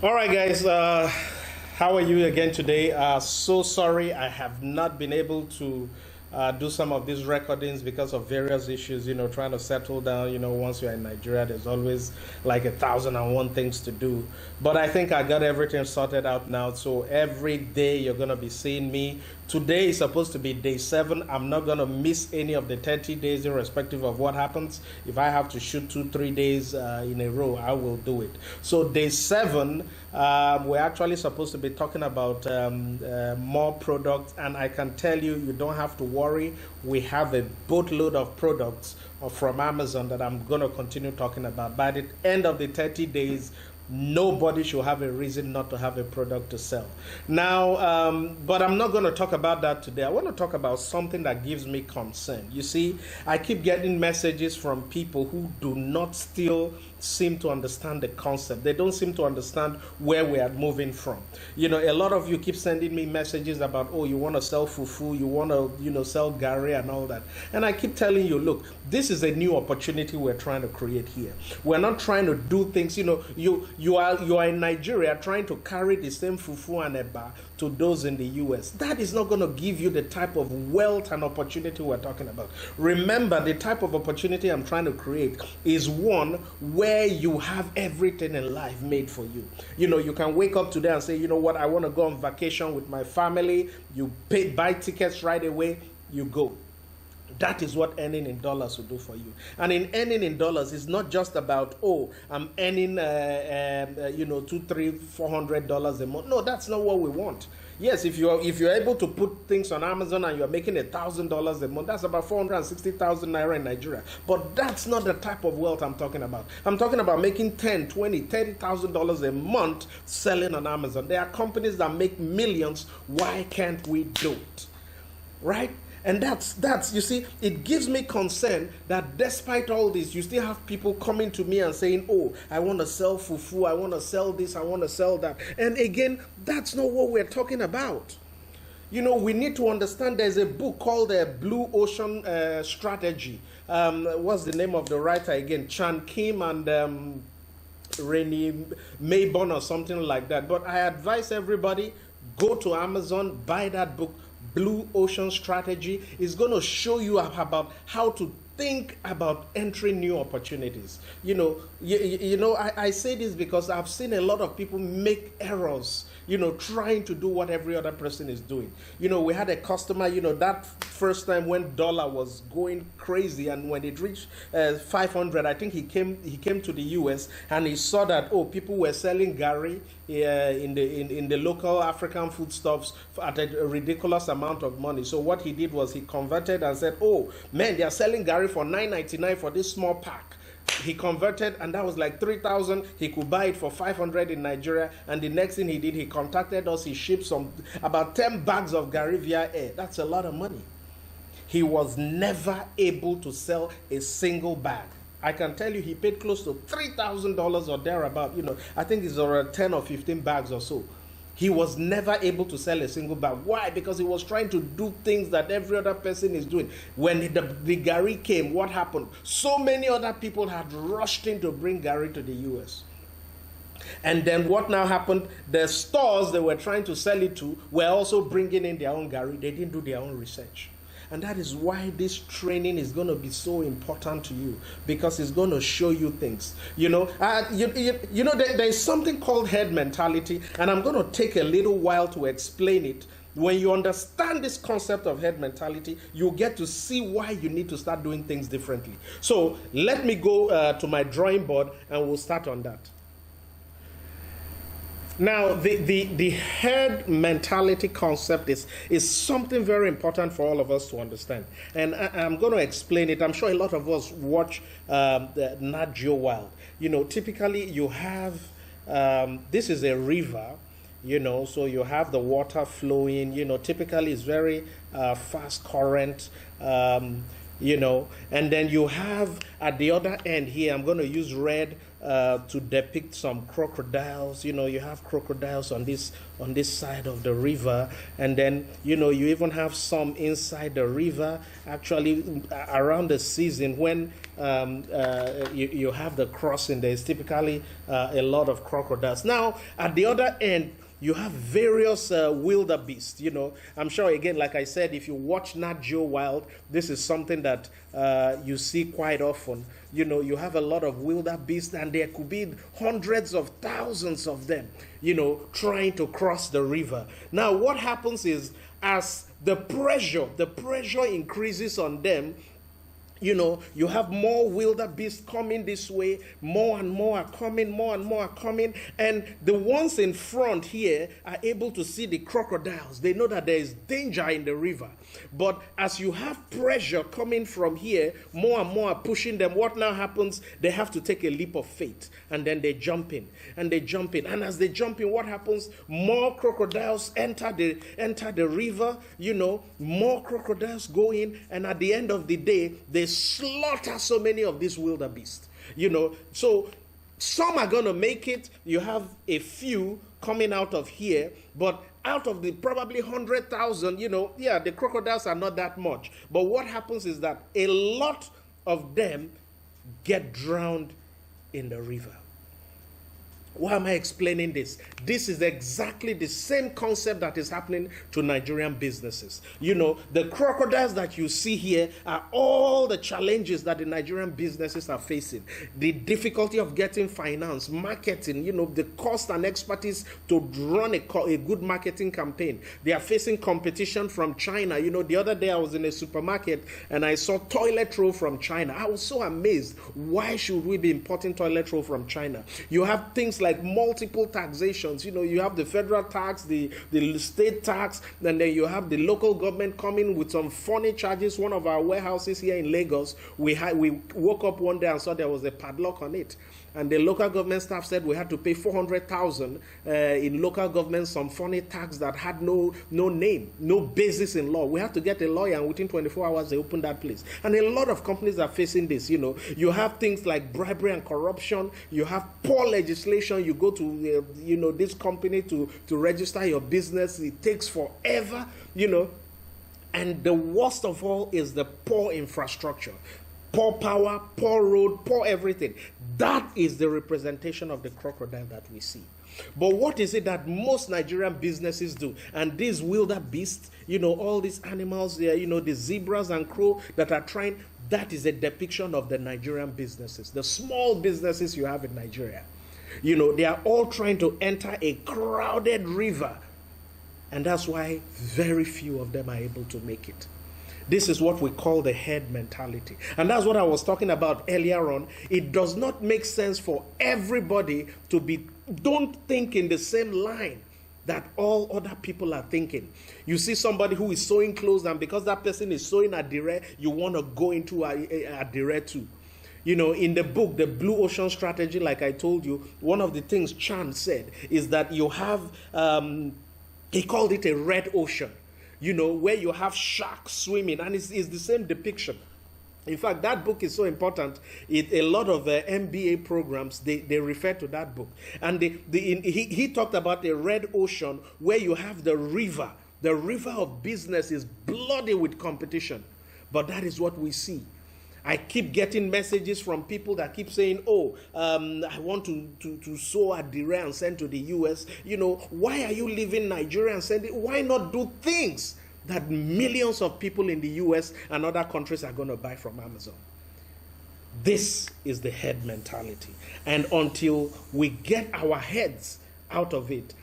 All right, guys. How are you again today? So sorry I have not been able to do some of these recordings because of various issues. Trying to settle down. Once you're in Nigeria, there's always like 1,001 things to do. But I think I got everything sorted out now. So every day you're gonna be seeing me. Today is supposed to be day 7. I'm not gonna miss any of the 30 days, irrespective of what happens. If I have to shoot 2-3 days in a row, I will do it. So day 7, we're actually supposed to be talking about more products, and I can tell you, you don't have to worry. We have a boatload of products from Amazon that I'm gonna continue talking about. By the end of the 30 days, nobody should have a reason not to have a product to sell. Now, but I'm not going to talk about that today. I want to talk about something that gives me concern. You see, I keep getting messages from people who do not still seem to understand the concept. They don't seem to understand where we are moving from. A lot of you keep sending me messages about, oh, you want to sell fufu, you want to, sell gari and all that. And I keep telling you, look, this is a new opportunity we're trying to create here. We're not trying to do things, you are in Nigeria trying to carry the same fufu and eba to those in the US. That is not going to give you the type of wealth and opportunity we're talking about. Remember, the type of opportunity I'm trying to create is one where you have everything in life made for you. You can wake up today and say, you know what, I want to go on vacation with my family. You buy tickets right away, you go. That is what earning in dollars will do for you. And in earning in dollars, it's not just about, oh, I'm earning, $200, $300, $400 a month. No, that's not what we want. Yes, if you're able to put things on Amazon and you're making $1,000 a month, that's about 460,000 naira in Nigeria. But that's not the type of wealth I'm talking about. I'm talking about making $10,000, $20,000, $30,000 a month selling on Amazon. There are companies that make millions. Why can't we do it? Right? And that's you see, it gives me concern that despite all this, you still have people coming to me and saying, oh, I want to sell fufu, I want to sell this, I want to sell that. And again, that's not what we're talking about. We need to understand there's a book called Blue Ocean Strategy. What's the name of the writer again? Chan Kim and Rennie Mayborn or something like that. But I advise everybody, go to Amazon, buy that book. Blue Ocean Strategy is going to show you about how to think about entering new opportunities. I say this because I've seen a lot of people make errors, trying to do what every other person is doing. We had a customer, that first time when dollar was going crazy, and when it reached 500, I think he came to the US and he saw that, oh, people were selling gari in the local African foodstuffs at a ridiculous amount of money. So what he did was he converted and said, oh man, they are selling gari for $9.99 for this small pack. He converted, and that was like 3,000. He could buy it for 500 in Nigeria. And the next thing he did, he contacted us. He shipped about 10 bags of gari via air. That's a lot of money. He was never able to sell a single bag. I can tell you he paid close to $3,000 or thereabout. I think it's around 10 or 15 bags or so. He was never able to sell a single bag. Why? Because he was trying to do things that every other person is doing. When the gari came, what happened? So many other people had rushed in to bring gari to the US. And then what now happened? The stores they were trying to sell it to were also bringing in their own gari. They didn't do their own research. And that is why this training is going to be so important to you, because it's going to show you things. There's something called head mentality, and I'm going to take a little while to explain it. When you understand this concept of head mentality, you get to see why you need to start doing things differently. So let me go to my drawing board and we'll start on that. Now, the herd mentality concept is something very important for all of us to understand. And I'm going to explain it. I'm sure a lot of us watch the Nat Geo Wild. Typically you have, this is a river, so you have the water flowing, typically it's very fast current, and then you have at the other end here, I'm going to use red, to depict some crocodiles. You have crocodiles on this side of the river, and then you even have some inside the river. Actually, around the season when you have the crossing, there is typically a lot of crocodiles. Now, at the other end, you have various wildebeest. I'm sure, again, like I said, if you watch Nat Geo Wild, this is something that you see quite often. You have a lot of wildebeest, and there could be hundreds of thousands of them, trying to cross the river. Now, what happens is, as the pressure increases on them, you have more wildebeest coming this way, more and more are coming, and the ones in front here are able to see the crocodiles. They know that there is danger in the river. But as you have pressure coming from here, more and more are pushing them. What now happens? They have to take a leap of faith, and then they jump in. And as they jump in, what happens? More crocodiles enter the river, more crocodiles go in, and at the end of the day, they slaughter so many of these wildebeest. So some are going to make it. You have a few coming out of here, but out of the probably 100,000, the crocodiles are not that much. But what happens is that a lot of them get drowned in the river. Why am I explaining this? This is exactly the same concept that is happening to Nigerian businesses. The crocodiles that you see here are all the challenges that the Nigerian businesses are facing. The difficulty of getting finance, marketing, the cost and expertise to run a good marketing campaign. They are facing competition from China. The other day I was in a supermarket and I saw toilet roll from China. I was so amazed. Why should we be importing toilet roll from China? You have things like multiple taxations. You have the federal tax, the state tax, and then you have the local government coming with some funny charges. One of our warehouses here in Lagos, we woke up one day and saw there was a padlock on it. And the local government staff said we had to pay 400,000 in local government, some funny tax that had no name, no basis in law. We had to get a lawyer, and within 24 hours they opened that place. And a lot of companies are facing this. You have things like bribery and corruption. You have poor legislation. You go to this company to register your business. It takes forever. And the worst of all is the poor infrastructure. Poor power, poor road, poor everything. That is the representation of the crocodile that we see. But what is it that most Nigerian businesses do? And these wildebeest, all these animals there, the zebras and crow that are trying, that is a depiction of the Nigerian businesses, the small businesses you have in Nigeria. They are all trying to enter a crowded river. And that's why very few of them are able to make it. This is what we call the herd mentality. And that's what I was talking about earlier on. It does not make sense for everybody don't think in the same line that all other people are thinking. You see somebody who is sewing clothes, and because that person is sewing adire, you want to go into adire too. In the book, The Blue Ocean Strategy, like I told you, one of the things Chan said is that you have, he called it a red ocean. Where you have sharks swimming, and it's the same depiction. In fact, that book is so important. A lot of MBA programs, they refer to that book. And he talked about a red ocean where you have the river. The river of business is bloody with competition. But that is what we see. I keep getting messages from people that keep saying, I want to sew adire and send to the US. Why are you leaving Nigeria and sending? Why not do things that millions of people in the US and other countries are going to buy from Amazon? This is the head mentality. And until we get our heads out of it,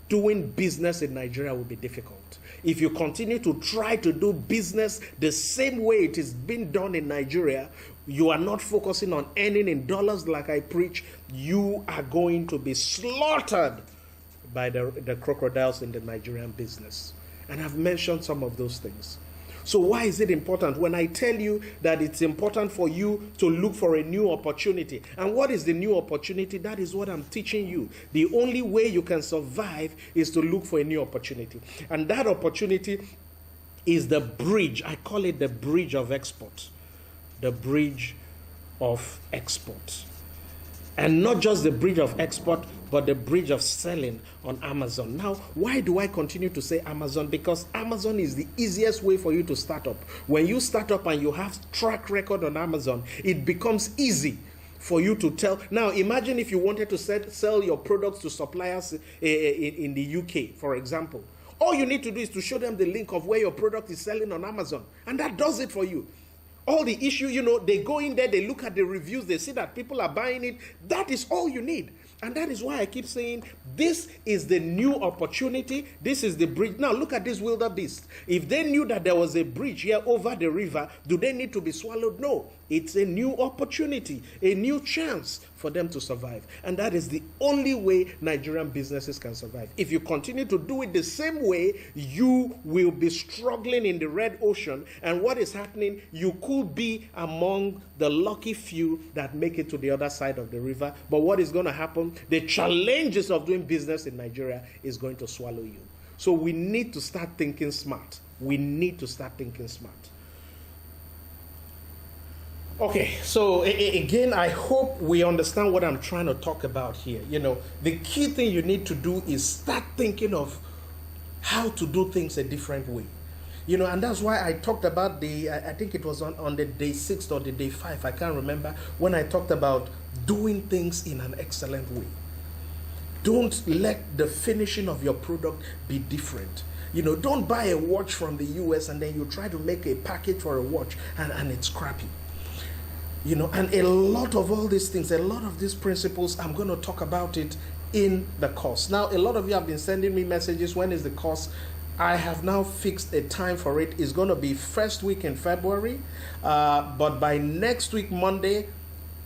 doing business in Nigeria will be difficult. If you continue to try to do business the same way it is being done in Nigeria, you are not focusing on earning in dollars like I preach, you are going to be slaughtered by the crocodiles in the Nigerian business. And I've mentioned some of those things. So why is it important? When I tell you that it's important for you to look for a new opportunity. And what is the new opportunity? That is what I'm teaching you. The only way you can survive is to look for a new opportunity. And that opportunity is the bridge. I call it the bridge of export. The bridge of export. And not just the bridge of export, but the bridge of selling on Amazon. Now, why do I continue to say Amazon? Because Amazon is the easiest way for you to start up. When you start up and you have track record on Amazon, it becomes easy for you to tell. Now, imagine if you wanted to sell your products to suppliers in the UK, for example. All you need to do is to show them the link of where your product is selling on Amazon. And that does it for you. All the issue, they go in there, they look at the reviews, they see that people are buying it. That is all you need. And that is why I keep saying this is the new opportunity. This is the bridge. Now look at this wildebeest. If they knew that there was a bridge here over the river, do they need to be swallowed? No. It's a new opportunity, a new chance for them to survive. And that is the only way Nigerian businesses can survive. If you continue to do it the same way, you will be struggling in the red ocean. And what is happening, you could be among the lucky few that make it to the other side of the river. But what is going to happen? The challenges of doing business in Nigeria is going to swallow you. So we need to start thinking smart. We need to start thinking smart. Okay, so again, I hope we understand what I'm trying to talk about here. The key thing you need to do is start thinking of how to do things a different way. And that's why I talked about I think it was on the day 6 or the day 5, I can't remember, when I talked about doing things in an excellent way. Don't let the finishing of your product be different. Don't buy a watch from the US and then you try to make a package for a watch and it's crappy. And a lot of all these things, a lot of these principles, I'm going to talk about it in the course. Now, a lot of you have been sending me messages, when is the course? I have now fixed a time for it. It's going to be first week in February, but by next week, Monday,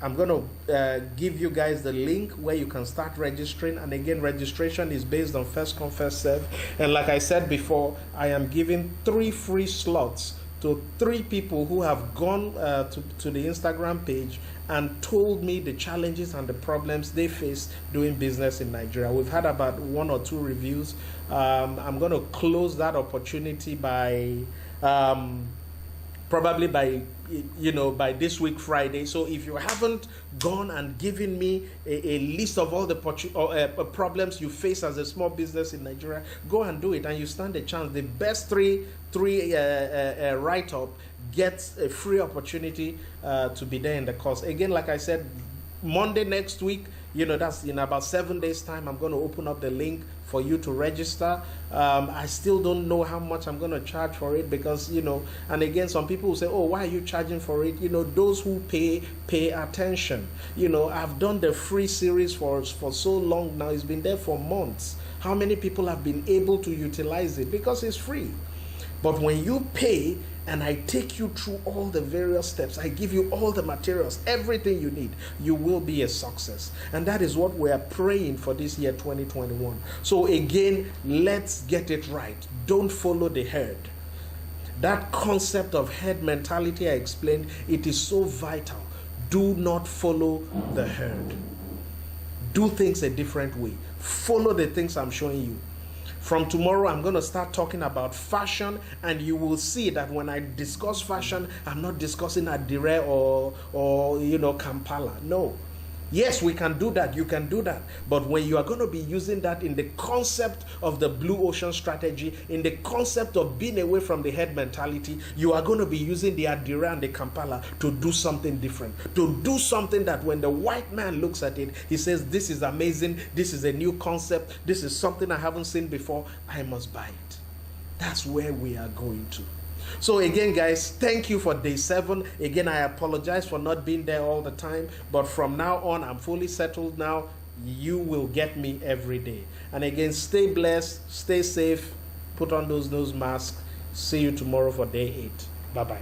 I'm going to give you guys the link where you can start registering. And again, registration is based on first come, first serve. And like I said before, I am giving 3 free slots to 3 people who have gone to the Instagram page and told me the challenges and the problems they face doing business in Nigeria. We've had about 1 or 2 reviews. I'm going to close that opportunity by probably by this week Friday. So if you haven't gone and given me a list of all the problems you face as a small business in Nigeria, go and do it, and you stand a chance. The best three write-up gets a free opportunity to be there in the course. Again, like I said, Monday next week, that's in about 7 days time, I'm going to open up the link for you to register. I still don't know how much I'm going to charge for it because, and again, some people will say, oh, why are you charging for it? Those who pay attention. I've done the free series for so long now. It's been there for months. How many people have been able to utilize it? Because it's free. But when you pay, and I take you through all the various steps, I give you all the materials, everything you need, you will be a success. And that is what we are praying for this year 2021. So again, let's get it right. Don't follow the herd. That concept of herd mentality I explained, it is so vital. Do not follow the herd. Do things a different way. Follow the things I'm showing you. From tomorrow, I'm going to start talking about fashion, and you will see that when I discuss fashion, I'm not discussing Adire or Kampala. No. Yes, we can do that. You can do that. But when you are going to be using that in the concept of the blue ocean strategy, in the concept of being away from the head mentality, you are going to be using the Adire and the Kampala to do something different, to do something that when the white man looks at it, he says, this is amazing. This is a new concept. This is something I haven't seen before. I must buy it. That's where we are going to. So again, guys, thank you for day 7. Again, I apologize for not being there all the time, but from now on, I'm fully settled now. You will get me every day. And again, stay blessed, stay safe, put on those nose masks. See you tomorrow for day 8. Bye-bye.